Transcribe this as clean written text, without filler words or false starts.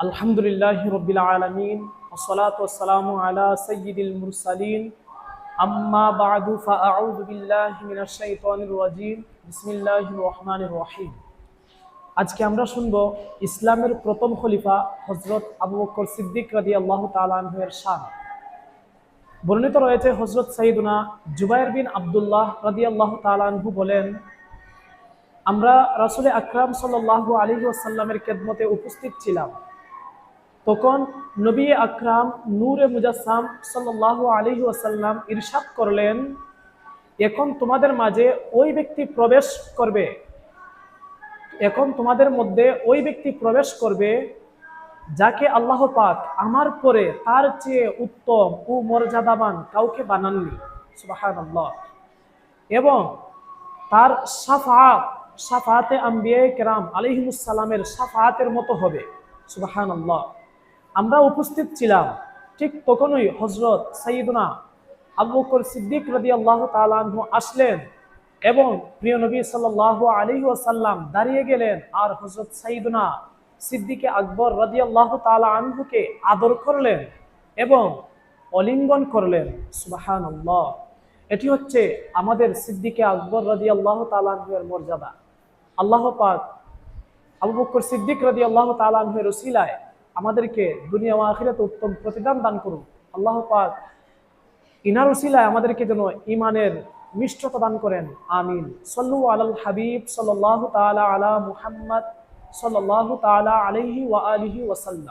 আলহামদুলিল্লাহি রাব্বিল আলামিন ওয়াসসালাতু ওয়াসসালামু আলা সাইয়্যিদিল মুরসালিন আম্মা বা'দু ফাআউযু বিল্লাহি মিনাশ শাইতানির রাজীম বিসমিল্লাহির রহমানির রহিম। আজকে আমরা শুনব ইসলামের প্রথম খলিফা হযরত আবু বকর সিদ্দিক রাদিয়াল্লাহু তাআলা আনহু এর শান। বর্ণিত রয়েছে হযরত সাইয়্যিদুনা জুবাইর বিন আব্দুল্লাহ রাদিয়াল্লাহু তাআলা আনহু বলেন, আমরা রাসূল আকরাম সাল্লাল্লাহু আলাইহি ওয়াসাল্লামের খেদমতে উপস্থিত ছিলাম। তখন নবী আকরাম নূরে মুজাসসাম সাল্লাল্লাহু আলাইহি ওয়াসাল্লাম ইরশাদ করলেন, এখন তোমাদের মাঝে ওই ব্যক্তি প্রবেশ করবে, এখন তোমাদের মধ্যে ওই ব্যক্তি প্রবেশ করবে যাকে আল্লাহ পাক আমার পরে তার চেয়ে উত্তম ও মর্যাদাবান কাউকে বানাননি, সুবহানাল্লাহ। এবং তার শাফাআতে আম্বিয়ায়ে কেরাম আলাইহিমুস সালামের শাফাআতের মতো হবে, সুবহানাল্লাহ। আমরা উপস্থিত ছিলাম। ঠিক তখনই হযরত সাইয়্যিদুনা আবু বকর সিদ্দিক রাদিয়াল্লাহু তাআলা আনহু আসলেন এবং প্রিয় নবী সাল্লাল্লাহু আলাইহি ওয়াসাল্লাম দাঁড়িয়ে গেলেন আর হযরত সাইয়্যিদুনা সিদ্দিকে আকবর রাদিয়াল্লাহু তাআলা আনহুকে আদর করলেন এবং অলিঙ্গন করলেন, সুবহানাল্লাহ। এটি হচ্ছে আমাদের সিদ্দিকে আকবর রাদিয়াল্লাহু তাআলা আনহুর মর্যাদা। আল্লাহ পাক আবু বকর সিদ্দিক রাদিয়াল্লাহু তাআলা আনহুর ওসিলায় আমাদেরকে দুনিয়া ও আখিরাতে উত্তম প্রতিদান দান করুন। আল্লাহ পাক ইনার ওসিলায় আমাদেরকে যেন ঈমানের মিষ্টতা দান করেন, আমিন। সাল্লু আলাল হাবিব সাল্লাল্লাহু তাআলা আলা মুহাম্মদ সাল্লাল্লাহু তাআলা আলাইহি ওয়া আলিহি ওয়াসাল্লাম।